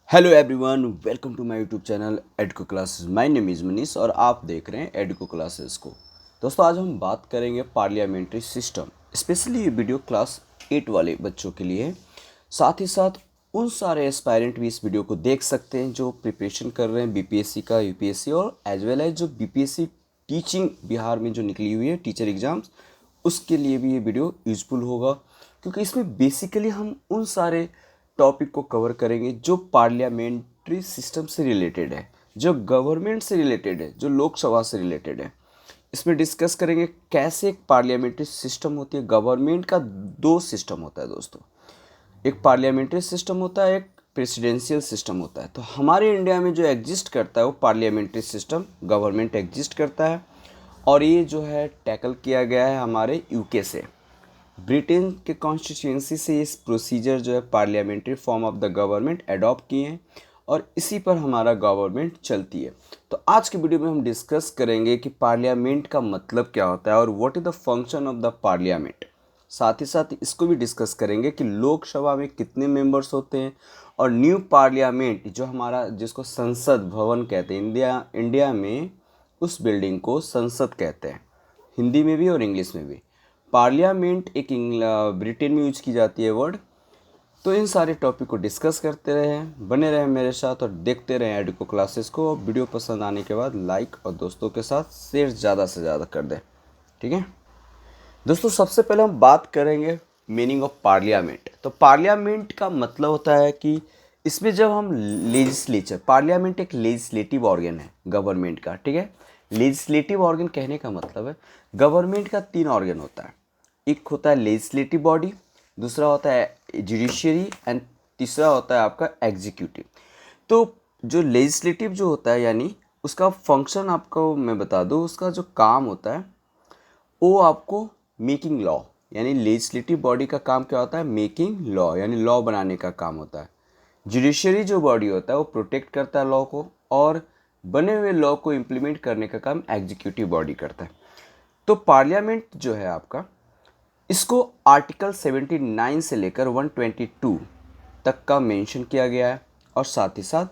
Hello everyone, welcome to my YouTube channel Edco classes. My name is Manish और आप देख रहे हैं एडको क्लासेस को। दोस्तों, आज हम बात करेंगे पार्लियामेंट्री सिस्टम। स्पेशली ये वीडियो क्लास 8 वाले बच्चों के लिए है। साथ ही साथ उन सारे एस्पायरेंट भी इस वीडियो को देख सकते हैं जो प्रिपरेशन कर रहे हैं बीपीएससी का, यूपीएससी और एज वेल एज जो बीपीएससी टीचिंग बिहार में जो निकली हुई है टीचर एग्ज़ाम्स, उसके लिए भी ये वीडियो यूज़फुल होगा। क्योंकि इसमें बेसिकली हम उन सारे टॉपिक को कवर करेंगे जो पार्लियामेंट्री सिस्टम से रिलेटेड है, जो गवर्नमेंट से रिलेटेड है, जो लोकसभा से रिलेटेड है। इसमें डिस्कस करेंगे कैसे एक पार्लियामेंट्री सिस्टम होती है। गवर्नमेंट का दो सिस्टम होता है दोस्तों, एक पार्लियामेंट्री सिस्टम होता है, एक प्रेसिडेंशियल सिस्टम होता है। तो हमारे इंडिया में जो एग्जिस्ट करता है वो पार्लियामेंट्री सिस्टम, गवर्नमेंट एग्जिस्ट करता है। और ये जो है टैकल किया गया है हमारे यूके से, ब्रिटेन के कॉन्स्टिट्यूंसी से इस प्रोसीजर जो है parliamentary form of the government adopt किए हैं और इसी पर हमारा गवर्नमेंट चलती है। तो आज के वीडियो में हम डिस्कस करेंगे कि पार्लियामेंट का मतलब क्या होता है और what is the function of the parliament. साथ ही साथ इसको भी डिस्कस करेंगे कि लोकसभा में कितने मेंबर्स होते हैं और न्यू पार्लियामेंट जो हमारा, जिसको संसद भवन कहते हैं, इंडिया में उस बिल्डिंग को संसद कहते हैं, हिंदी में भी और इंग्लिश में भी। पार्लियामेंट एक ब्रिटेन में यूज की जाती है वर्ड। तो इन सारे टॉपिक को डिस्कस करते रहें, बने रहें मेरे साथ और देखते रहें एडुको क्लासेस को। और वीडियो पसंद आने के बाद लाइक और दोस्तों के साथ शेयर ज़्यादा से ज़्यादा कर दें, ठीक है दोस्तों। सबसे पहले हम बात करेंगे मीनिंग ऑफ पार्लियामेंट। तो पार्लियामेंट का मतलब होता है कि इसमें जब हम लेजिस्लेचर, पार्लियामेंट एक लेजिस्लेटिव ऑर्गन है गवर्नमेंट का, ठीक है। लेजिस्लेटिव ऑर्गन कहने का मतलब है गवर्नमेंट का 3 ऑर्गन होता है। एक होता है लेजिस्लेटिव बॉडी, दूसरा होता है जुडिशियरी एंड तीसरा होता है आपका एग्जीक्यूटिव। तो जो लेजिस्लेटिव जो होता है, यानी उसका फंक्शन आपको मैं बता दूँ, उसका जो काम होता है वो आपको मेकिंग लॉ, यानी लेजिस्लेटिव बॉडी का काम क्या होता है, मेकिंग लॉ, यानी लॉ बनाने का काम होता है। जुडिशरी जो बॉडी होता है वो प्रोटेक्ट करता है लॉ को, और बने हुए लॉ को इम्प्लीमेंट करने का काम एग्जीक्यूटिव बॉडी करता है। तो पार्लियामेंट जो है आपका, इसको आर्टिकल 79 से लेकर 122 तक का मेंशन किया गया है, और साथ ही साथ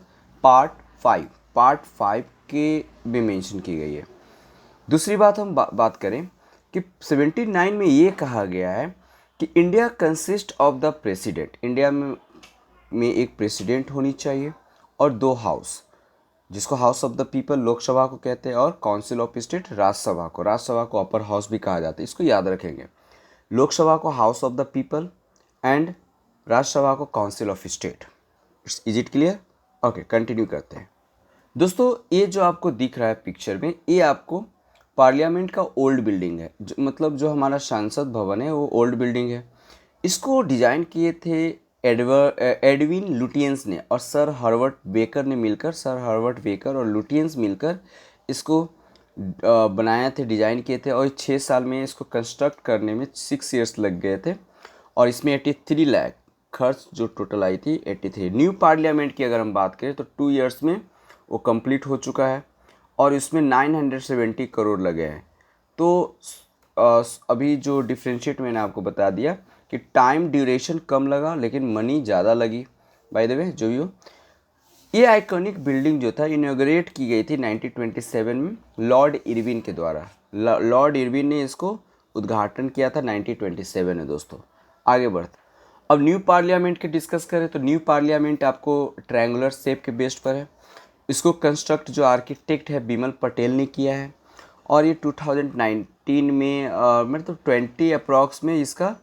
पार्ट 5 के भी मेंशन की गई है। दूसरी बात हम बात करें कि 79 में ये कहा गया है कि India consist of the president, India में एक प्रेसिडेंट होनी चाहिए और 2 हाउस, जिसको house of the people Lok Sabha को कहते हैं, और काउंसिल ऑफ स्टेट राज्यसभा को अपर हाउस भी कहा जाता है। इसको याद रखेंगे, लोकसभा को house of the people and Rajya Sabha को council of state. Is it clear? Okay, continue करते हैं दोस्तों। ये जो आपको दिख रहा है पिक्चर में, ये आपको पार्लियामेंट का ओल्ड बिल्डिंग है, मतलब जो हमारा संसद भवन है वो ओल्ड बिल्डिंग है। इसको डिज़ाइन किए थे एडविन लुटियंस ने और सर हर्बर्ट बेकर और लुटियंस मिलकर इसको बनाए थे, डिज़ाइन किए थे। और 6 साल में इसको कंस्ट्रक्ट करने में 6 ईयर्स लग गए थे, और इसमें 83 लाख खर्च जो टोटल आई थी 83। न्यू पार्लियामेंट की अगर हम बात करें तो 2 ईयर्स में वो कंप्लीट हो चुका है, और इसमें 970 करोड़ लगे हैं। तो अभी जो डिफ्रेंशिएट मैंने आपको बता दिया कि टाइम ड्यूरेशन कम लगा लेकिन मनी ज़्यादा लगी। बाय द वे, जो भी हो, ये आइकॉनिक बिल्डिंग जो था इनॉग्रेट की गई थी 1927 में लॉर्ड इरविन के द्वारा। लॉर्ड इरविन ने इसको उद्घाटन किया था 1927 में दोस्तों। आगे बढ़ते, अब न्यू पार्लियामेंट के डिस्कस करें तो न्यू पार्लियामेंट आपको ट्रायंगुलर शेप के बेस्ड पर है। इसको कंस्ट्रक्ट जो आर्किटेक्ट है बिमल पटेल ने किया है, और ये 2019 में मतलब 20 अप्रॉक्स में इसका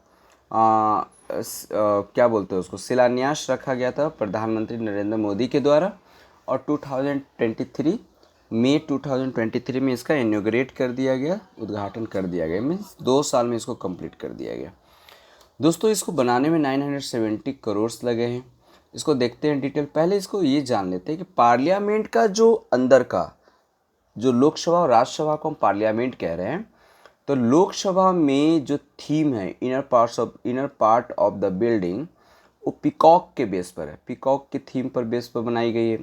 क्या बोलते हैं उसको, शिलान्यास रखा गया था प्रधानमंत्री नरेंद्र मोदी के द्वारा, और 2023 में इसका इनॉग्रेट कर दिया गया, उद्घाटन कर दिया गया। मीन्स 2 साल में इसको कंप्लीट कर दिया गया दोस्तों। इसको बनाने में 970 करोड़ लगे हैं। इसको देखते हैं डिटेल। पहले इसको ये जान लेते हैं कि पार्लियामेंट का जो अंदर का, जो लोकसभा और राज्यसभा को हम पार्लियामेंट कह रहे हैं, तो लोकसभा में जो थीम है inner part of the building, वो पीकॉक के बेस पर है, पीकॉक के थीम पर बेस पर बनाई गई है।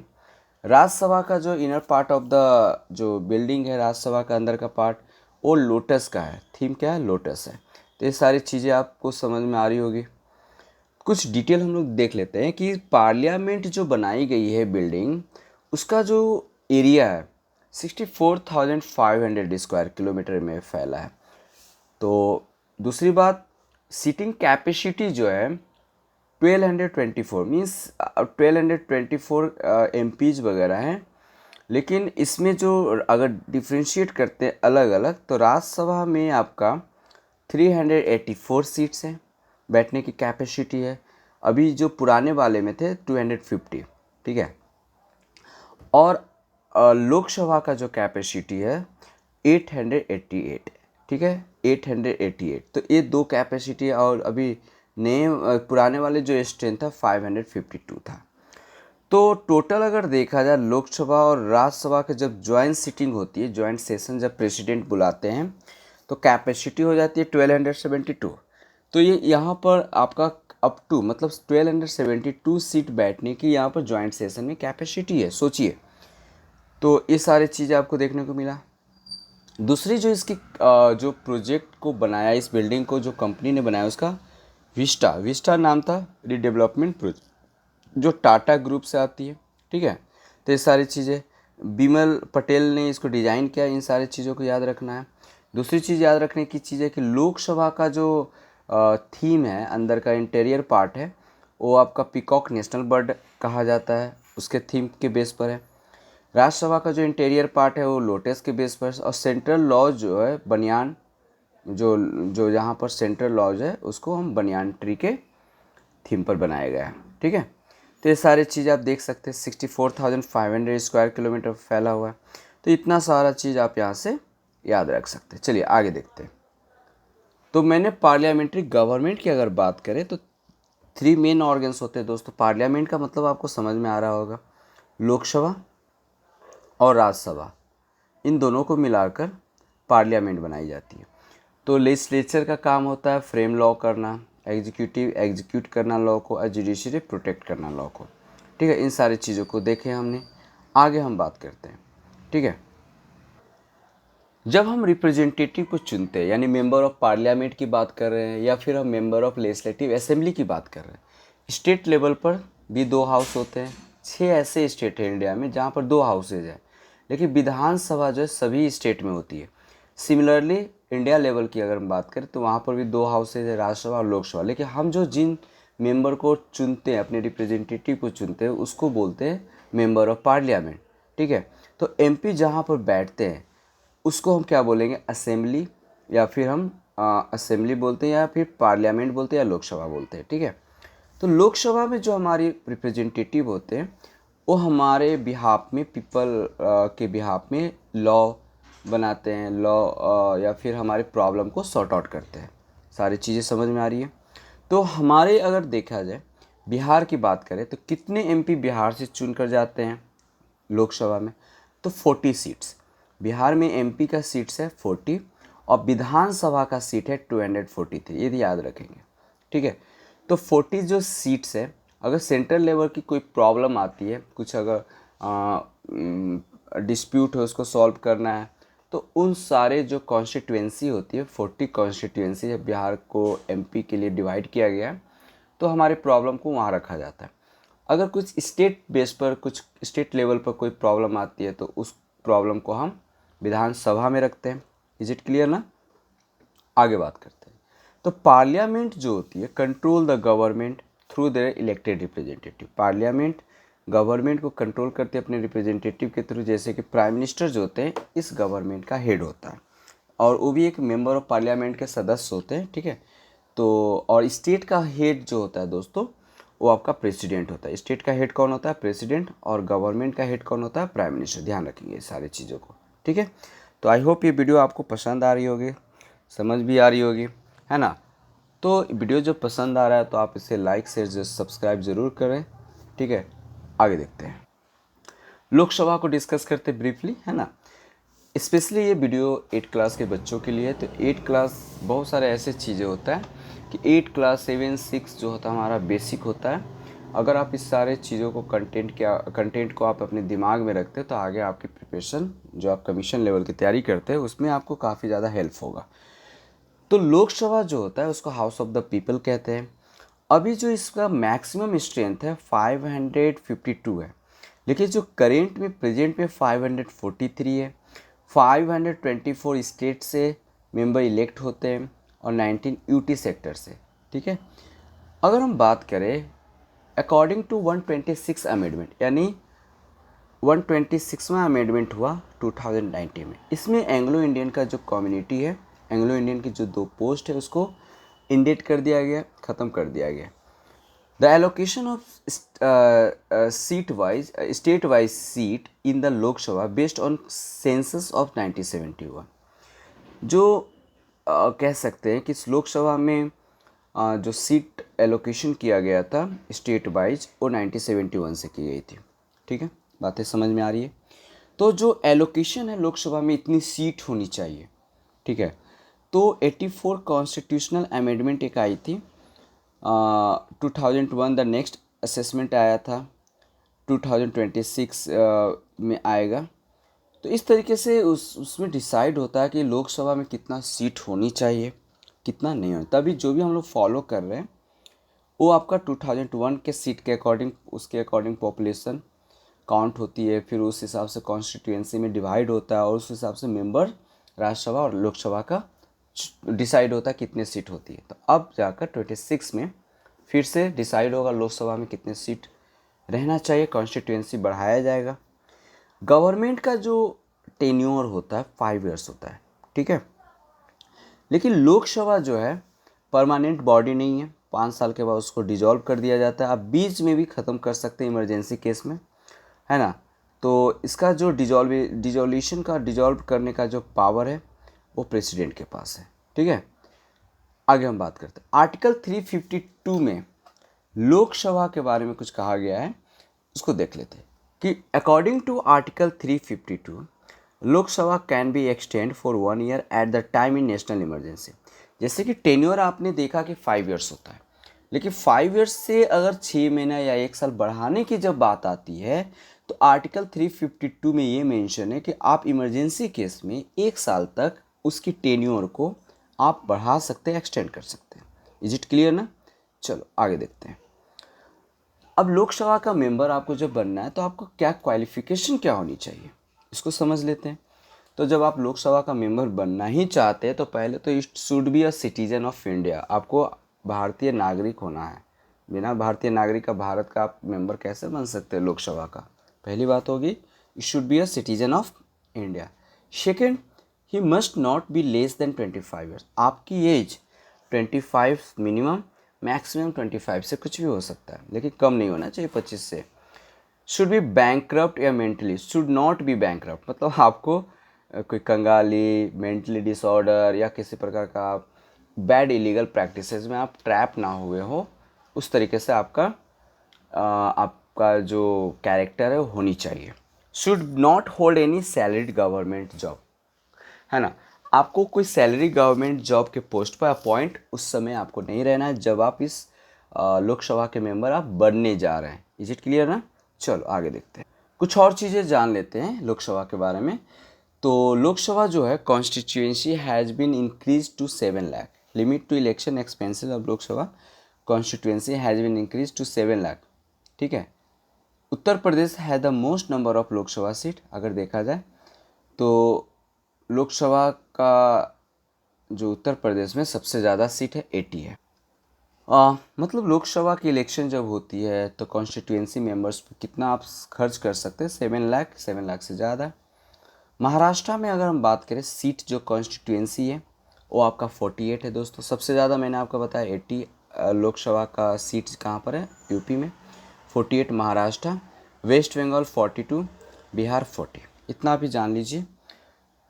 राज्यसभा का जो इनर पार्ट ऑफ द जो बिल्डिंग है, राज्यसभा का अंदर का पार्ट, वो लोटस का है। थीम क्या है? लोटस है। तो ये सारी चीज़ें आपको समझ में आ रही होगी। कुछ डिटेल हम लोग देख लेते हैं कि पार्लियामेंट जो बनाई गई है बिल्डिंग, उसका जो एरिया है 64,500 स्क्वायर किलोमीटर में फैला है। तो दूसरी बात, सीटिंग कैपेसिटी जो है 1224 मीन्स 1224 एमपीज वगैरह हैं। लेकिन इसमें जो अगर डिफ्रेंशिएट करते हैं अलग अलग, तो राज्यसभा में आपका 384 सीट्स हैं, बैठने की कैपेसिटी है। अभी जो पुराने वाले में थे 250, ठीक है। और लोकसभा का जो कैपेसिटी है 888, ठीक है, 888। तो ये दो कैपेसिटी है। और अभी नए पुराने वाले जो स्ट्रेंथ था 552 था। तो टोटल अगर देखा जाए लोकसभा और राज्यसभा के जब ज्वाइंट सिटिंग होती है, ज्वाइंट सेशन जब प्रेसिडेंट बुलाते हैं, तो कैपेसिटी हो जाती है 1272। तो ये यहाँ पर आपका अप टू मतलब 1272 सीट बैठने की यहाँ पर ज्वाइंट सेशन में कैपेसिटी है, सोचिए। तो ये सारी चीज़ें आपको देखने को मिला। दूसरी जो इसकी जो प्रोजेक्ट को बनाया, इस बिल्डिंग को जो कंपनी ने बनाया, उसका विस्टा नाम था, रीडेवलपमेंट प्रोजेक्ट, जो टाटा ग्रुप से आती है, ठीक है। तो ये सारी चीज़ें बिमल पटेल ने इसको डिज़ाइन किया, इन सारी चीज़ों को याद रखना है। दूसरी चीज़ याद रखने की चीज़ है कि लोकसभा का जो थीम है, अंदर का इंटीरियर पार्ट है, वो आपका पीकॉक नेशनल बर्ड कहा जाता है, उसके थीम के बेस पर है। राज्यसभा का जो इंटीरियर पार्ट है वो लोटस के बेस पर, और सेंट्रल लॉज जो है बनियान, जो जो यहाँ पर सेंट्रल लॉज है उसको हम बनियान ट्री के थीम पर बनाया गया है, ठीक है। तो ये सारी चीज़ आप देख सकते हैं, 64,500 स्क्वायर किलोमीटर फैला हुआ है। तो इतना सारा चीज़ आप यहाँ से याद रख सकते हैं। चलिए आगे देखते हैं। तो मैंने पार्लियामेंट्री गवर्नमेंट की अगर बात करें तो 3 मेन ऑर्गन्स होते हैं दोस्तों। पार्लियामेंट का मतलब आपको समझ में आ रहा होगा, लोकसभा और राज्यसभा, इन दोनों को मिलाकर पार्लियामेंट बनाई जाती है। तो लेजिस्लेचर का काम होता है फ्रेम लॉ करना, एग्जीक्यूटिव एग्जीक्यूट करना लॉ को, और जुडिशरी प्रोटेक्ट करना लॉ को, ठीक है। इन सारी चीज़ों को देखें हमने। आगे हम बात करते हैं, ठीक है। जब हम रिप्रेजेंटेटिव को चुनते हैं, यानी मेंबर ऑफ पार्लियामेंट की बात कर रहे हैं, या फिर हम मेंबर ऑफ लेजिस्लेटिव असेंबली की बात कर रहे हैं, स्टेट लेवल पर भी 2 हाउस होते हैं। 6 ऐसे स्टेट हैं इंडिया में जहाँ पर 2 हाउसेज हैं, लेकिन विधानसभा जो है सभी स्टेट में होती है। सिमिलरली इंडिया लेवल की अगर हम बात करें तो वहाँ पर भी 2 हाउसेज है, राज्यसभा और लोकसभा। लेकिन हम जो जिन मेंबर को चुनते हैं, अपने रिप्रेजेंटेटिव को चुनते हैं, उसको बोलते हैं मेंबर ऑफ पार्लियामेंट, ठीक है। तो एमपी जहाँ पर बैठते हैं उसको हम क्या बोलेंगे, असेंबली, या फिर हम असेंबली बोलते हैं, या फिर पार्लियामेंट बोलते हैं, या लोकसभा बोलते हैं, ठीक है। तो लोकसभा में जो हमारे रिप्रेजेंटेटिव होते हैं वो हमारे बिहाफ में, पीपल के बिहाफ में लॉ बनाते हैं, लॉ या फिर हमारे प्रॉब्लम को सॉर्ट आउट करते हैं। सारी चीज़ें समझ में आ रही है। तो हमारे अगर देखा जाए बिहार की बात करें तो कितने एमपी बिहार से चुन कर जाते हैं लोकसभा में, तो 40 सीट्स। बिहार में एमपी का सीट्स है 40 और विधानसभा का सीट है 243, ये याद रखेंगे, ठीक है। तो 40 जो सीट्स है, अगर सेंट्रल लेवल की कोई प्रॉब्लम आती है, कुछ अगर डिस्प्यूट है, उसको सॉल्व करना है, तो उन सारे जो कॉन्स्टिट्यूएंसी होती है, 40 कॉन्स्टिट्यूएंसी जब बिहार को एमपी के लिए डिवाइड किया गया है, तो हमारे प्रॉब्लम को वहाँ रखा जाता है। अगर कुछ स्टेट बेस पर, कुछ स्टेट लेवल पर कोई प्रॉब्लम आती है, तो उस प्रॉब्लम को हम विधानसभा में रखते हैं। इज इट क्लियर ना? आगे बात करते हैं। तो पार्लियामेंट जो होती है control the government through their elected representative. Parliament government को कंट्रोल करते हैं अपने रिप्रेजेंटेटिव के थ्रू, जैसे कि प्राइम मिनिस्टर जो होते हैं इस गवर्नमेंट का हेड होता है, और वो भी एक मेंबर ऑफ पार्लियामेंट के सदस्य होते हैं, ठीक है। तो और स्टेट का हेड जो होता है दोस्तों, वो आपका प्रेसिडेंट होता है। स्टेट का हेड कौन होता है? प्रेसिडेंट। और गवर्नमेंट का हेड कौन होता है? Prime minister. ध्यान रखेंगे इस सारी चीज़ों को, ठीक है। तो आई होप ये वीडियो आपको पसंद आ रही होगी, समझ भी आ रही होगी, है ना। तो वीडियो जब पसंद आ रहा है तो आप इसे लाइक शेयर सब्सक्राइब ज़रूर करें, ठीक है। आगे देखते हैं, लोकसभा को डिस्कस करते ब्रीफली, है ना। स्पेशली ये वीडियो 8 क्लास के बच्चों के लिए है। तो 8 क्लास बहुत सारे ऐसे चीज़ें होता है कि 8 क्लास 7 6 जो होता है हमारा बेसिक होता है। अगर आप इस सारे चीज़ों को कंटेंट को आप अपने दिमाग में रखते हैं तो आगे आपकी प्रिपरेशन, जो आप कमीशन लेवल की तैयारी करते हैं, उसमें आपको काफ़ी ज़्यादा हेल्प होगा। तो लोकसभा जो होता है उसको हाउस ऑफ द पीपल कहते हैं, अभी जो इसका मैक्सिमम स्ट्रेंथ है 552 है, लेकिन जो करेंट में प्रेजेंट में 543 है। 524 स्टेट से मेंबर इलेक्ट होते हैं और 19 यूटी सेक्टर से। ठीक है, अगर हम बात करें अकॉर्डिंग टू 126 अमेंडमेंट, यानी 126वां अमेंडमेंट हुआ 2019 में, इसमें एंग्लो इंडियन का जो कम्युनिटी है, एंग्लो इंडियन की जो 2 पोस्ट है उसको इंडेट कर दिया गया, ख़त्म कर दिया गया। The allocation of state wise seat in the Lok Sabha based on census of 1971, जो कह सकते हैं कि इस लोकसभा में जो सीट एलोकेशन किया गया था स्टेट वाइज वो 1971 से की गई थी। ठीक है, बातें समझ में आ रही है। तो जो एलोकेशन है लोकसभा में इतनी सीट होनी चाहिए। ठीक है, तो 84 कॉन्स्टिट्यूशनल अमेंडमेंट एक आई थी 2001, द नेक्स्ट असेसमेंट आया था 2026 में आएगा। तो इस तरीके से उसमें डिसाइड होता है कि लोकसभा में कितना सीट होनी चाहिए, कितना नहीं होना। तभी जो भी हम लोग फॉलो कर रहे हैं वो आपका 2001 के सीट के अकॉर्डिंग, उसके अकॉर्डिंग पॉपुलेशन काउंट होती है, फिर उस हिसाब से कॉन्स्टिट्यूएंसी में डिवाइड होता है और उस हिसाब से मेंबर राज्यसभा और लोकसभा का डिसाइड होता है कितने सीट होती है। तो अब जाकर 26 में फिर से डिसाइड होगा लोकसभा में कितने सीट रहना चाहिए, कॉन्स्टिट्यूएंसी बढ़ाया जाएगा। गवर्नमेंट का जो टेन्योर होता है 5 ईयर्स होता है। ठीक है, लेकिन लोकसभा जो है परमानेंट बॉडी नहीं है, 5 साल के बाद उसको डिजॉल्व कर दिया जाता है। आप बीच में भी ख़त्म कर सकते हैं इमरजेंसी केस में, है ना। तो इसका जो डिजॉल्व करने का जो पावर है वो प्रेसिडेंट के पास है। ठीक है, आगे हम बात करते हैं। आर्टिकल 352 में लोकसभा के बारे में कुछ कहा गया है, उसको देख लेते हैं कि according to article 352 Lok Sabha can be extend for 1 year at the time in national emergency. जैसे कि टेन्योर आपने देखा कि 5 ईयर्स होता है, लेकिन 5 ईयर्स से अगर 6 महीना या 1 साल बढ़ाने की जब बात आती है तो आर्टिकल 352 में ये मेंशन है कि आप इमरजेंसी केस में 1 साल तक उसकी टेन्योर को आप बढ़ा सकते हैं, एक्सटेंड कर सकते हैं। इज इट क्लियर ना। चलो आगे देखते हैं। अब लोकसभा का मेंबर आपको जब बनना है तो आपको क्या क्वालिफिकेशन क्या होनी चाहिए, इसको समझ लेते हैं। तो जब आप लोकसभा का मेंबर बनना ही चाहते हैं तो पहले तो it should be a citizen of India, आपको भारतीय नागरिक होना है। बिना भारतीय नागरिक का भारत का आप मेंबर कैसे बन सकते हैं लोकसभा का। पहली बात होगी it should be a citizen of India. Second, he must not be less than 25 years. आपकी एज 25 मिनिमम, मैक्सिमम 25 से कुछ भी हो सकता है, लेकिन कम नहीं होना चाहिए 25 से। शुड बी बैंकक्रप्ट या mentally, should not be bankrupt, मतलब आपको कोई कंगाली, मेंटली डिसऑर्डर या किसी प्रकार का बैड इलीगल प्रैक्टिसेस में आप ट्रैप ना हुए हो, उस तरीके से आपका जो कैरेक्टर है वो होनी चाहिए। Should not hold any salaried government job, है ना। आपको कोई सैलरी गवर्नमेंट जॉब के पोस्ट पर अपॉइंट उस समय आपको नहीं रहना है जब आप इस लोकसभा के मेंबर आप बनने जा रहे हैं। इज इट क्लियर ना। चलो आगे देखते हैं, कुछ और चीज़ें जान लेते हैं लोकसभा के बारे में। तो लोकसभा जो है constituency has been increase to 7 lakh. Limit to election expenses of Lok Sabha constituency has been increase to 7 lakh. ठीक है, उत्तर प्रदेश है the most number of Lok Sabha seat. अगर देखा जाए तो लोकसभा का जो उत्तर प्रदेश में सबसे ज़्यादा सीट है 80 है। मतलब लोकसभा की इलेक्शन जब होती है तो कॉन्स्टिट्यूएंसी मेंबर्स पे कितना आप खर्च कर सकते हैं, 7 लाख से ज़्यादा। महाराष्ट्र में अगर हम बात करें सीट जो कॉन्स्टिट्यूएंसी है वो आपका 48 है दोस्तों। सबसे ज़्यादा मैंने आपको बताया 80 लोकसभा का सीट कहाँ पर है, यूपी में 48 महाराष्ट्र, वेस्ट बंगाल 42, बिहार 40। इतना भी जान लीजिए।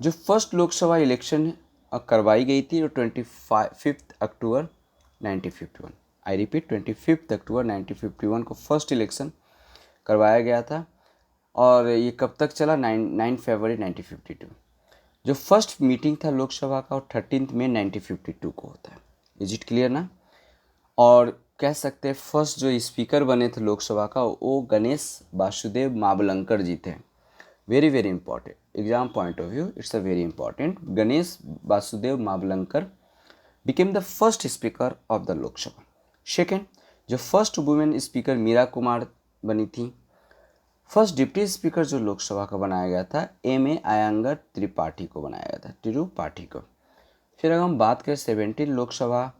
जो फर्स्ट लोकसभा इलेक्शन करवाई गई थी वो 25 अक्टूबर 1951। आई रिपीट 25 अक्टूबर 1951 को फर्स्ट इलेक्शन करवाया गया था और ये कब तक चला, 9 फरवरी 1952। जो फर्स्ट मीटिंग था लोकसभा का वो 13 मई 1952 को होता है। इज इट क्लियर ना। और कह सकते हैं फर्स्ट जो स्पीकर बने थे लोकसभा का वो गणेश वासुदेव मावलंकर जी थे। Very very important exam point of view, it's a very important. Ganesh Vasudev Mavalankar became the first speaker of the Lok Sabha. Second, जो first women speaker Meera Kumar बनी थी। फर्स्ट डिप्टी स्पीकर जो लोकसभा का बनाया गया था M.A. अयंगर त्रिपाठी को बनाया गया था, त्रिपाठी को। फिर अगर हम बात करें 17 लोकसभा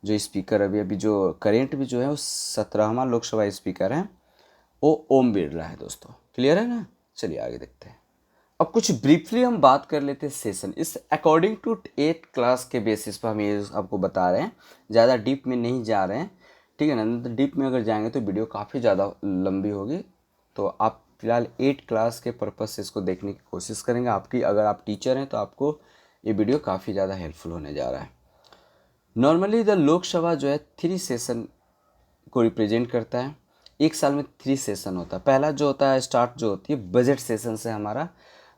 जो स्पीकर अभी जो करेंट भी जो है वो 17वां लोकसभा स्पीकर है, वो ओम बिरला है दोस्तों। क्लियर है ना। चलिए आगे देखते हैं। अब कुछ ब्रीफली हम बात कर लेते हैं सेशन। इस अकॉर्डिंग टू 8th क्लास के बेसिस पर हम ये आपको बता रहे हैं, ज़्यादा डीप में नहीं जा रहे हैं, ठीक है ना। तो डीप में अगर जाएंगे तो वीडियो काफ़ी ज़्यादा लंबी होगी, तो आप फिलहाल 8th क्लास के पर्पज़ से इसको देखने की कोशिश करेंगे। आपकी अगर आप टीचर हैं तो आपको ये वीडियो काफ़ी ज़्यादा हेल्पफुल होने जा रहा है। नॉर्मली द लोकसभा जो है 3 सेशन को रिप्रेजेंट करता है। एक साल में 3 सेशन होता है। पहला जो होता है स्टार्ट जो होती है बजट सेशन से हमारा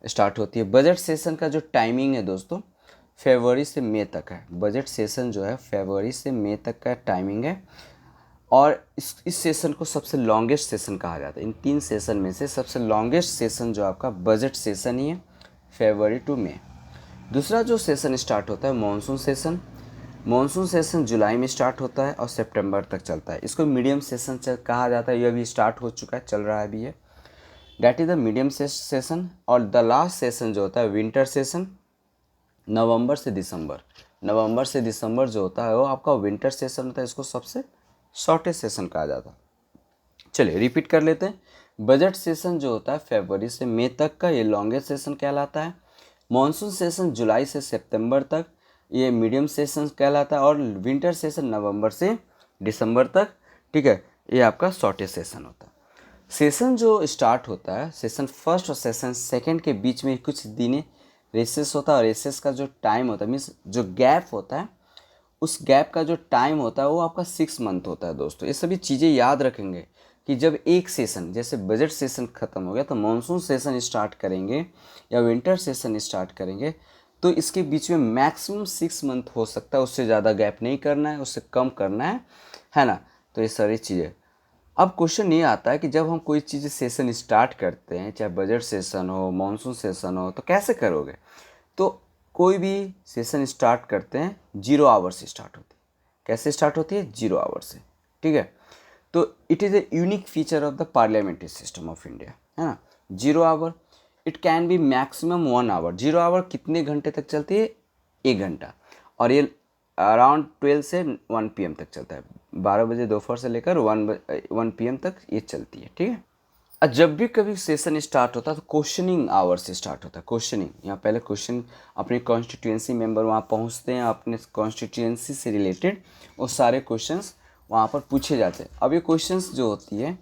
स्टार्ट होती है। बजट सेशन का जो टाइमिंग है दोस्तों फरवरी से मई तक है। बजट सेशन जो है फरवरी से मई तक का टाइमिंग है, और इस सेशन को सबसे लॉन्गेस्ट सेशन कहा जाता है। इन 3 सेशन में से सबसे लॉन्गेस्ट सेशन जो आपका बजट सेशन ही है, फरवरी टू मई। दूसरा जो सेशन स्टार्ट होता है मानसून सेशन। मानसून सेशन जुलाई में स्टार्ट होता है और सितंबर तक चलता है। इसको मीडियम सेशन कहा जाता है। यह भी स्टार्ट हो चुका है, चल रहा है अभी ये, that is the medium session. और द लास्ट सेशन जो होता है विंटर सेशन, नवंबर से दिसंबर। नवंबर से दिसंबर जो होता है वो आपका विंटर सेशन होता है। इसको सबसे शॉर्टेस्ट सेशन कहा जाता है। चलिए रिपीट कर लेते हैं। बजट सेशन जो होता है फरवरी से मई तक का, ये लॉन्गेस्ट सेशन कहलाता है। मानसून सेशन जुलाई से सितंबर तक, ये मीडियम सेशन कहलाता है। और विंटर सेशन नवंबर से दिसंबर तक, ठीक है, ये आपका शॉर्टेस्ट सेशन होता है। सेशन जो स्टार्ट होता है, सेशन फर्स्ट और सेशन सेकंड के बीच में कुछ दिन रेसेस होता है। और रेसेस का जो टाइम होता है मीन्स जो गैप होता है, उस गैप का जो टाइम होता है वो आपका 6 मंथ होता है दोस्तों। ये सभी चीज़ें याद रखेंगे कि जब एक सेशन जैसे बजट सेशन ख़त्म हो गया तो मानसून सेशन स्टार्ट करेंगे या विंटर सेशन स्टार्ट करेंगे, तो इसके बीच में मैक्सिमम 6 मंथ हो सकता है। उससे ज़्यादा गैप नहीं करना है, उससे कम करना है ना। तो ये सारी चीज़ें। अब क्वेश्चन ये आता है कि जब हम कोई चीज़ सेशन स्टार्ट करते हैं, चाहे बजट सेशन हो मानसून सेशन हो, तो कैसे करोगे। तो कोई भी सेशन स्टार्ट करते हैं 0 आवर से स्टार्ट होती है। कैसे स्टार्ट होती है, 0 आवर से, ठीक है। तो it is a unique feature of the parliamentary system of India, है ना। 0 hour, it can be maximum 1 hour. 0 hour कितने घंटे तक चलती है, 1 घंटा। और ये अराउंड 12 से 1 PM तक चलता है। 12 बजे दोपहर से लेकर 1 PM तक ये चलती है, ठीक है। और जब भी कभी सेशन स्टार्ट होता है तो क्वेश्चनिंग आवर से स्टार्ट होता है। क्वेश्चनिंग, यहाँ पहले क्वेश्चन अपने कॉन्स्टिट्यूएंसी मेंबर वहाँ पहुँचते हैं, अपने कॉन्स्टिट्यूएंसी से रिलेटेड वो सारे क्वेश्चंस वहाँ पर पूछे जाते हैं। अब ये क्वेश्चंस जो होती है,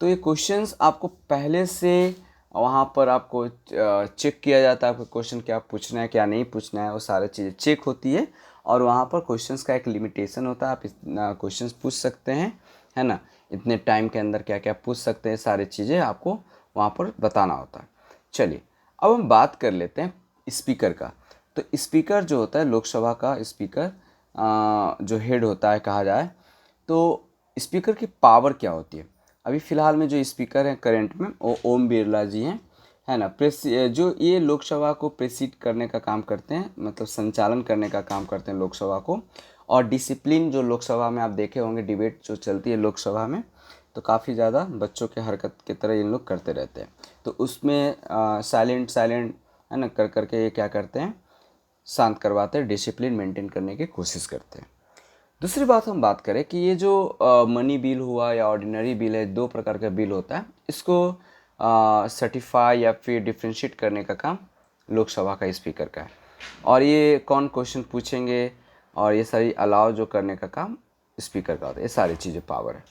तो ये क्वेश्चंस आपको पहले से वहाँ पर आपको चेक किया जाता है। आपको क्वेश्चन क्या पूछना है क्या नहीं पूछना है, वो सारी चीज़ें चेक होती है। और वहाँ पर क्वेश्चंस का एक लिमिटेशन होता है, आप इतना क्वेश्चंस पूछ सकते हैं, है ना। इतने टाइम के अंदर क्या क्या पूछ सकते हैं, सारी चीज़ें आपको वहाँ पर बताना होता है। चलिए अब हम बात कर लेते हैं स्पीकर का। तो स्पीकर जो होता है लोकसभा का स्पीकर, जो हेड होता है कहा जाए, तो स्पीकर की पावर क्या होती है। अभी फ़िलहाल में जो स्पीकर हैं करंट में वो ओम बिरला जी हैं, है ना। जो ये लोकसभा को प्रेसिड करने का काम करते हैं, मतलब संचालन करने का काम करते हैं लोकसभा को। और डिसिप्लिन जो लोकसभा में आप देखे होंगे, डिबेट जो चलती है लोकसभा में, तो काफ़ी ज़्यादा बच्चों के हरकत की तरह इन लोग करते रहते हैं। तो उसमें साइलेंट है ना कर करके ये क्या करते हैं, शांत करवाते हैं, डिसिप्लिन मेंटेन करने की कोशिश करते हैं। दूसरी बात हम बात करें कि ये जो मनी बिल हुआ या ऑर्डिनरी बिल है, 2 प्रकार का बिल होता है। इसको सर्टिफाई या फिर डिफ्रेंशिएट करने का काम लोकसभा का स्पीकर का है। और ये कौन क्वेश्चन पूछेंगे और ये सारी अलाउ जो करने का काम स्पीकर का होता है। ये सारी चीज़ें पावर है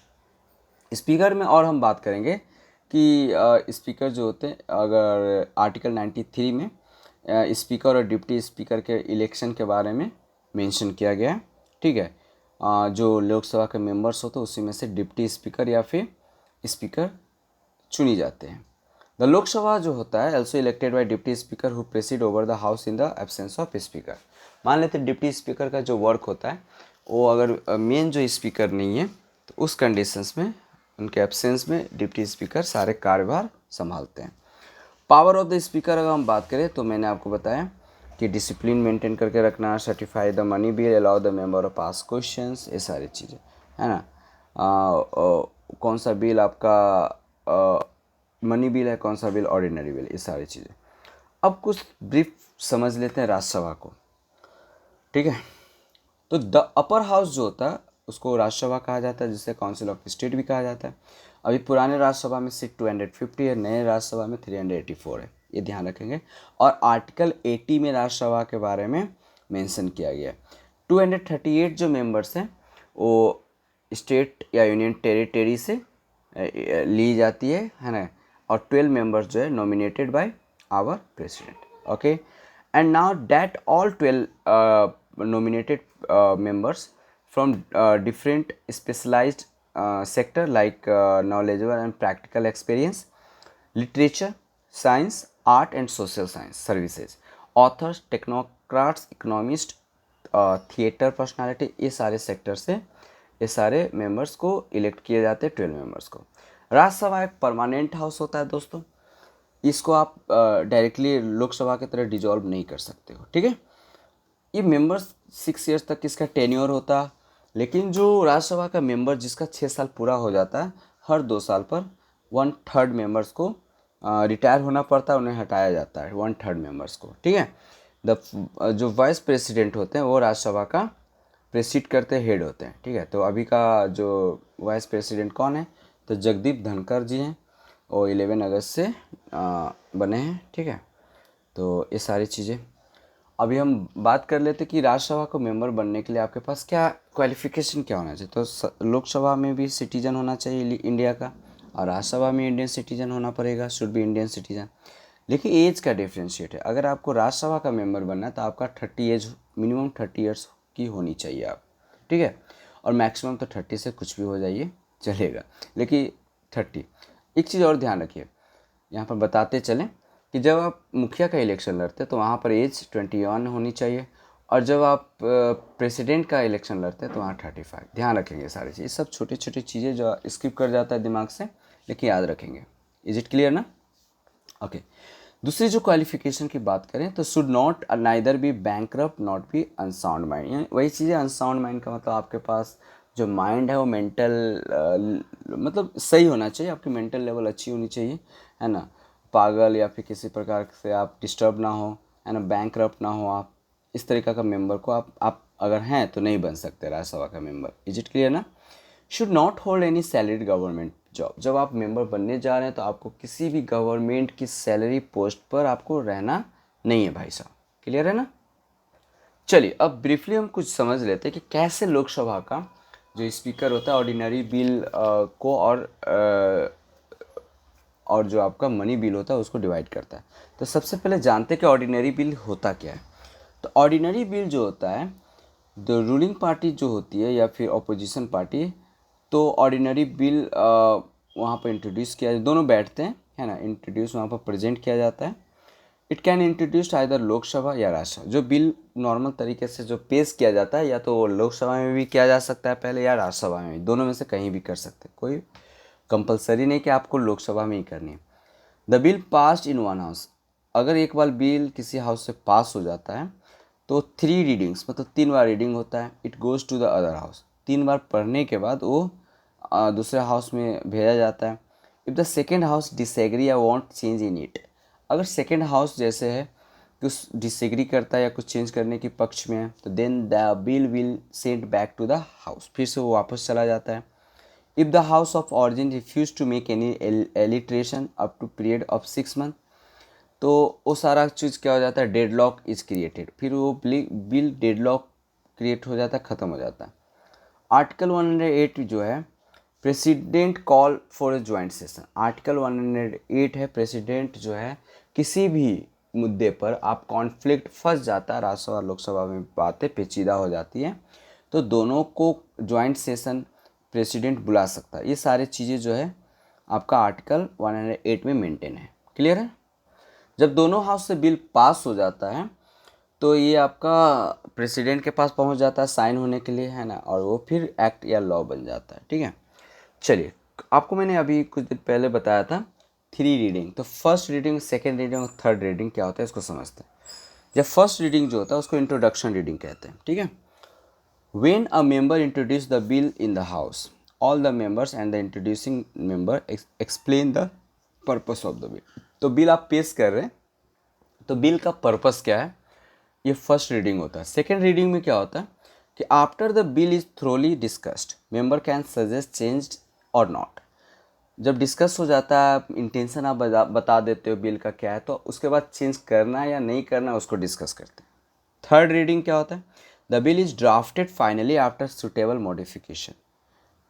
स्पीकर में। और हम बात करेंगे कि स्पीकर जो होते हैं, अगर आर्टिकल 93 में स्पीकर और डिप्टी स्पीकर के इलेक्शन के बारे में मेंशन किया गया है, ठीक है। जो लोकसभा के मेंबर्स होते हैं उसी में से डिप्टी स्पीकर या फिर स्पीकर चुनी जाते हैं। द लोकसभा जो होता है also elected by deputy speaker who preside over the house in the absence of speaker. मान लेते हैं डिप्टी स्पीकर का जो वर्क होता है वो अगर मेन जो स्पीकर नहीं है, तो उस कंडीशंस में उनके एब्सेंस में डिप्टी स्पीकर सारे कार्यभार संभालते हैं। पावर ऑफ द स्पीकर अगर हम बात करें तो मैंने आपको बताया कि डिसिप्लिन मेंटेन करके रखना, certify the money bill, allow the member of pass questions, ये सारी चीज़ें, है ना। कौन सा बिल आपका मनी बिल है, कौन सा बिल ऑर्डिनरी बिल, ये सारी चीज़ें। अब कुछ ब्रीफ समझ लेते हैं राज्यसभा को, ठीक है। तो द अपर हाउस जो होता है उसको राज्यसभा कहा जाता है, जिसे काउंसिल ऑफ स्टेट भी कहा जाता है। अभी पुराने राज्यसभा में सीट 250 है, नए राज्यसभा में 384 है, ये ध्यान रखेंगे। और आर्टिकल 80 में राज्यसभा के बारे में मेंशन किया गया है। 238 जो मेंबर्स हैं वो स्टेट या यूनियन टेरिटरी से ली जाती है ना। और 12 मेंबर्स जो है nominated by our president, okay. And now that all 12 nominated members from different specialized sector like knowledgeable and practical experience, literature, science, art and social science services, authors, technocrats, economists, theatre personality, ये सारे sector से ये सारे members को elect किए जाते हैं, 12 members को। राज्यसभा एक परमानेंट हाउस होता है दोस्तों, इसको आप डायरेक्टली लोकसभा की तरह डिजॉल्व नहीं कर सकते हो, ठीक है। ये मेंबर्स 6 ईयर्स तक इसका टेन्योर होता है, लेकिन जो राज्यसभा का मेंबर जिसका 6 साल पूरा हो जाता है, हर 2 साल पर 1/3 मेंबर्स को रिटायर होना पड़ता है, उन्हें हटाया जाता है 1/3 मेंबर्स को, ठीक है। जो वाइस प्रेसिडेंट होते हैं वो राज्यसभा का प्रेसिड करते हेड होते हैं, ठीक है। तो अभी का जो वाइस प्रेसिडेंट कौन है, तो जगदीप धनखड़ जी हैं, और 11 अगस्त से बने हैं, ठीक है। तो ये सारी चीज़ें अभी हम बात कर लेते कि राज्यसभा को मेंबर बनने के लिए आपके पास क्या क्वालिफिकेशन क्या होना चाहिए। तो लोकसभा में भी सिटीजन होना चाहिए इंडिया का, और राज्यसभा में इंडियन सिटीजन होना पड़ेगा, शुड बी इंडियन सिटीजन। लेकिन एज का डिफ्रेंशिएट है, अगर आपको राज्यसभा का मेंबर बनना है तो आपका 30 एज, मिनिमम 30 ईयर्स की होनी चाहिए आप, ठीक है। और मैक्सिमम तो 30 से कुछ भी हो जाइए चलेगा, लेकिन 30। एक चीज़ और ध्यान रखिए, यहाँ पर बताते चलें कि जब आप मुखिया का इलेक्शन लड़ते हैं तो वहाँ पर एज 21 होनी चाहिए, और जब आप प्रेसिडेंट का इलेक्शन लड़ते हैं तो वहाँ 35। ध्यान रखेंगे सारी चीज़, सब छोटी छोटी चीज़ें जो स्किप कर जाता है दिमाग से, लेकिन याद रखेंगे। इज इट क्लियर ना? ओके। दूसरी जो क्वालिफिकेशन की बात करें तो should not neither be bankrupt not be unsound mind. यानी वही चीज़ें, अनसाउंड माइंड का मतलब आपके पास जो माइंड है वो मेंटल मतलब सही होना चाहिए, आपकी मेंटल लेवल अच्छी होनी चाहिए, है ना। पागल या फिर किसी प्रकार से आप डिस्टर्ब ना हो, है ना, बैंकरप्ट ना हो आप, इस तरीक़ा का मेंबर को आप अगर हैं तो नहीं बन सकते राज्यसभा का मेंबर। इज इट क्लियर ना? Should not hold any salaried government job. जब आप मेंबर बनने जा रहे हैं तो आपको किसी भी गवर्नमेंट की सैलरी पोस्ट पर आपको रहना नहीं है भाई साहब, क्लियर है ना? चलिए अब ब्रीफली हम कुछ समझ लेते हैं कि कैसे लोकसभा का जो स्पीकर होता है ऑर्डिनरी बिल को और जो आपका मनी बिल होता है उसको डिवाइड करता है। तो सबसे पहले जानते हैं कि ऑर्डिनरी बिल होता क्या है। तो ऑर्डिनरी बिल जो होता है, द रूलिंग पार्टी जो होती है या फिर अपोजिशन पार्टी, तो ऑर्डिनरी बिल वहाँ पर इंट्रोड्यूस किया, दोनों बैठते हैं, है ना, इंट्रोड्यूस वहाँ पर प्रेजेंट किया जाता है। It can introduced either Lok Sabha या राज्यसभा। जो बिल नॉर्मल तरीके से जो पेश किया जाता है, या तो वो लोकसभा में भी किया जा सकता है पहले, या राज्यसभा में भी, दोनों में से कहीं भी कर सकते हैं, कोई कंपलसरी नहीं कि आपको लोकसभा में ही करनी है। The bill passed in one house. अगर एक बार बिल किसी हाउस से पास हो जाता है तो 3 रीडिंग्स, मतलब 3 बार रीडिंग होता है। It goes to the other house. 3 बार पढ़ने के बाद वो दूसरे हाउस में भेजा जाता है। If the second house disagree या वांट चेंज इन इट। अगर सेकेंड हाउस जैसे है कुछ डिसएग्री करता है या कुछ चेंज करने के पक्ष में है, तो then the bill will send back to the house. फिर से वो वापस चला जाता है। If the house of origin refuse to make any alteration up to period of 6 month, तो वो सारा चीज़ क्या हो जाता है, डेडलॉक इज क्रिएटेड। फिर वो बिल डेडलॉक क्रिएट हो जाता है, ख़त्म हो जाता है। आर्टिकल 108 जो है, president call for a joint session. Article 108 है, प्रेसिडेंट जो है किसी भी मुद्दे पर आप कॉन्फ्लिक्ट फंस जाता है, राज्यसभा लोकसभा में बातें पेचीदा हो जाती हैं, तो दोनों को ज्वाइंट सेशन प्रेसिडेंट बुला सकता है। ये सारी चीज़ें जो है आपका आर्टिकल 108 में मेंटेन है, क्लियर है। जब दोनों हाउस से बिल पास हो जाता है तो ये आपका प्रेसिडेंट के पास पहुंच जाता है साइन होने के लिए, है ना, और वो फिर एक्ट या लॉ बन जाता है, ठीक है। चलिए, आपको मैंने अभी कुछ दिन पहले बताया था 3 रीडिंग। तो फर्स्ट रीडिंग, सेकेंड रीडिंग और थर्ड रीडिंग क्या होता है इसको समझते हैं। जब फर्स्ट रीडिंग जो होता है उसको इंट्रोडक्शन रीडिंग कहते हैं, ठीक है। When a member introduces the bill in the house, all the members and the introducing member explain the purpose of the bill. तो बिल आप पेश कर रहे हैं, तो बिल का पर्पस क्या है, ये फर्स्ट रीडिंग होता है। सेकेंड रीडिंग में क्या होता है कि after the bill is thoroughly discussed member can suggest change और नॉट। जब डिस्कस हो जाता है, इंटेंशन आप बता देते हो बिल का क्या है, तो उसके बाद चेंज करना है या नहीं करना है उसको डिस्कस करते हैं। थर्ड रीडिंग क्या होता है, the bill is drafted finally after suitable modification.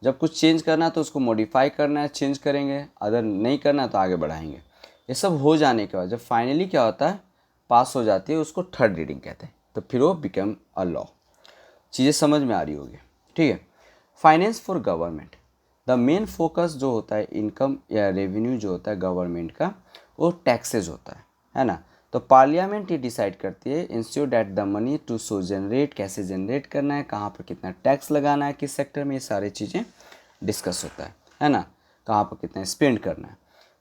जब कुछ चेंज करना है तो उसको मॉडिफाई करना है, चेंज करेंगे, अगर नहीं करना है तो आगे बढ़ाएंगे। ये सब हो जाने के बाद जब फाइनली क्या होता है, पास हो जाती है, उसको थर्ड रीडिंग कहते हैं। तो फिर वो बिकम अ लॉ। चीज़ें समझ में आ रही होगी, ठीक है। Finance for government, the main focus जो होता है इनकम या रेवेन्यू जो होता है गवर्नमेंट का, वो टैक्सेज होता है ना। तो पार्लियामेंट ये डिसाइड करती है ensure that the money to so generate, कैसे जनरेट करना है, कहाँ पर कितना टैक्स लगाना है, किस सेक्टर में, ये सारी चीज़ें डिस्कस होता है ना। कहाँ पर कितना स्पेंड करना है।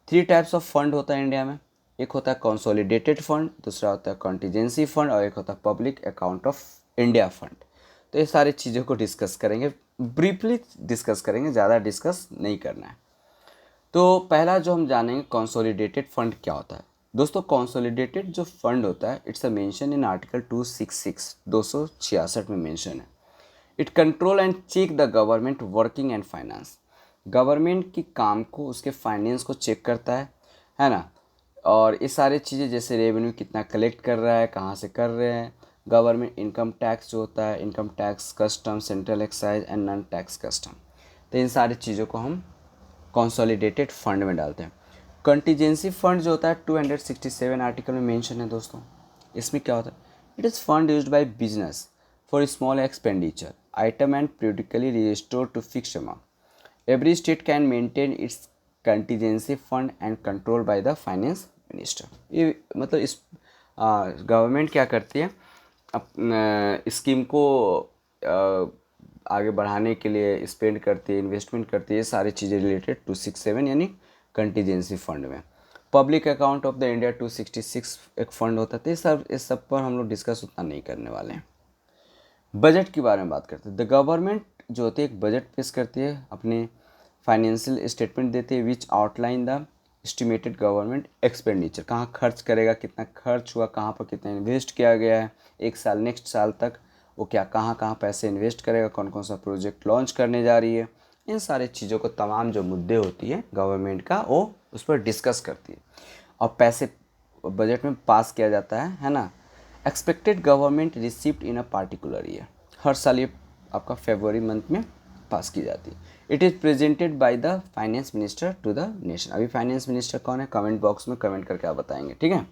3 टाइप्स ऑफ फंड होता है इंडिया में, एक होता है कंसोलिडेटेड फंड, दूसरा होता है कॉन्टीजेंसी फंड, और एक होता है public account of India fund. तो ये सारी चीज़ों को डिस्कस करेंगे, ब्रीफली डिस्कस करेंगे, ज़्यादा डिस्कस नहीं करना है। तो पहला जो हम जानेंगे कंसोलिडेटेड फंड क्या होता है। दोस्तों कंसोलिडेटेड जो फंड होता है, it's a mention in article 266 266 में मेंशन है। It control and check the government working and finance. Government की काम को, उसके फाइनेंस को चेक करता है ना। और ये सारी चीज़ें जैसे रेवेन्यू कितना कलेक्ट कर रहा है, कहाँ से कर रहे हैं, गवर्नमेंट इनकम टैक्स जो होता है, income tax, custom, central excise and non tax custom. तो इन सारी चीज़ों को हम कंसोलिडेटेड फंड में डालते हैं। कंटीजेंसी फंड जो होता है 267 आर्टिकल में मेंशन है दोस्तों। इसमें क्या होता है, it is fund used by business for small expenditure item and periodically restored to fixed amount. Every state can maintain its contingency fund and controlled by the finance minister. ये मतलब इस गवर्नमेंट क्या करती है, अपना स्कीम को आगे बढ़ाने के लिए स्पेंड करती है, इन्वेस्टमेंट करती है, ये सारी चीज़ें रिलेटेड 267 यानी कंटीजेंसी फंड में। Public account of the India 266 एक फंड होता है। तो इस सब पर हम लोग डिस्कस उतना नहीं करने वाले हैं। बजट के बारे में बात करते हैं। द गवर्नमेंट जो होती है एक बजट पेश करती है, अपने फाइनेंशियल स्टेटमेंट देती है which outline the estimated government expenditure, कहाँ खर्च करेगा, कितना खर्च हुआ, कहाँ पर कितना इन्वेस्ट किया गया है एक साल, नेक्स्ट साल तक वो क्या कहाँ कहाँ पैसे इन्वेस्ट करेगा, कौन कौन सा प्रोजेक्ट लॉन्च करने जा रही है। इन सारी चीज़ों को, तमाम जो मुद्दे होती है गवर्नमेंट का, वो उस पर डिस्कस करती है और पैसे बजट में पास किया जाता है ना। Expected government receipt in a particular year, हर साल ये आपका फरवरी मंथ में पास की जाती है। It is presented by the finance minister to the nation. अभी फाइनेंस मिनिस्टर कौन है, कमेंट बॉक्स में कमेंट करके आप बताएंगे, ठीक है।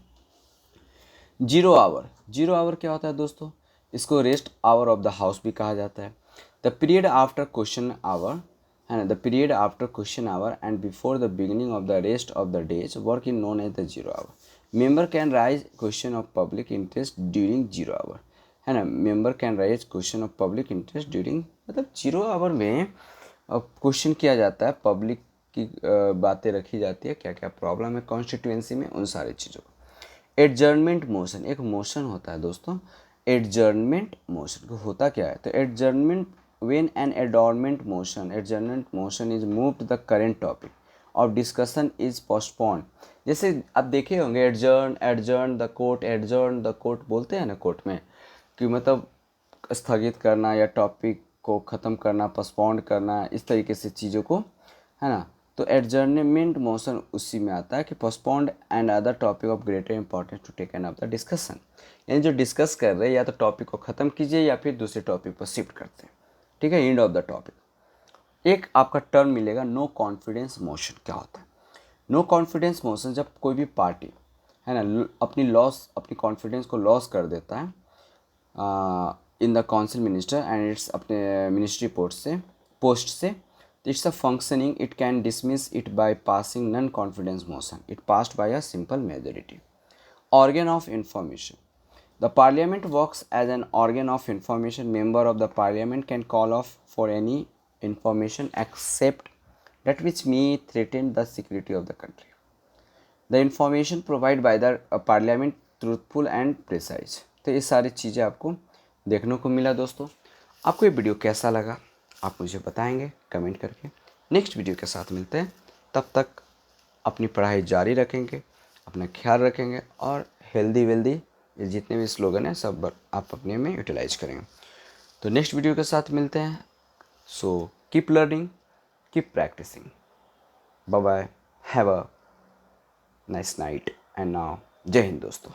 जीरो आवर, जीरो आवर क्या होता है दोस्तों, इसको rest hour of the house भी कहा जाता है। The period after question hour है ना, the period after question hour and before the beginning of the rest of the day's work in known as the zero hour. Member can raise question of public interest during zero hour, है ना। Member can raise question of public interest during, मतलब zero hour में question किया जाता है, public की बातें रखी जाती है, क्या क्या प्रॉब्लम है कॉन्स्टिट्यूएंसी में, उन सारी चीज़ों को। एडजर्नमेंट मोशन, एक मोशन होता है दोस्तों, एडजर्नमेंट मोशन को होता क्या है, तो adjournment when an adjournment motion is moved the current topic of discussion is postponed. जैसे आप देखे होंगे एडजर्न द कोर्ट बोलते हैं ना कोर्ट में, कि मतलब स्थगित करना या टॉपिक को ख़त्म करना, पोस्टपोन्ड करना, इस तरीके से चीज़ों को, है ना। तो एडजर्नमेंट मोशन उसी में आता है कि postponed and other topic of greater importance to taken up the discussion. यानी जो डिस्कस कर रहे हैं या तो टॉपिक को ख़त्म कीजिए या फिर दूसरे टॉपिक पर शिफ्ट करते हैं, ठीक है, एंड ऑफ द टॉपिक। एक आपका टर्म मिलेगा नो कॉन्फिडेंस मोशन। क्या होता है नो कॉन्फिडेंस मोशन, जब कोई भी पार्टी है ना अपनी कॉन्फिडेंस को लॉस कर देता है in the council minister and it's अपने मिनिस्ट्री पोस्ट से, it's a functioning, it can dismiss it by passing non confidence motion, it passed by a simple majority. Organ of information, the parliament works as an organ of information. Member of the parliament can call of for any information except that which may threaten the security of the country. The information provided by the parliament truthful and precise। तो ये सारी चीज़ें आपको देखने को मिला दोस्तों। आपको ये वीडियो कैसा लगा आप मुझे बताएंगे कमेंट करके। नेक्स्ट वीडियो के साथ मिलते हैं, तब तक अपनी पढ़ाई जारी रखेंगे, अपना ख्याल रखेंगे और हेल्दी वेल्दी ये जितने भी स्लोगन हैं सब आप अपने में यूटिलाइज करेंगे। तो नेक्स्ट वीडियो के साथ मिलते हैं। So keep learning, keep practising. Bye bye, have a nice night and now जय हिंद दोस्तों।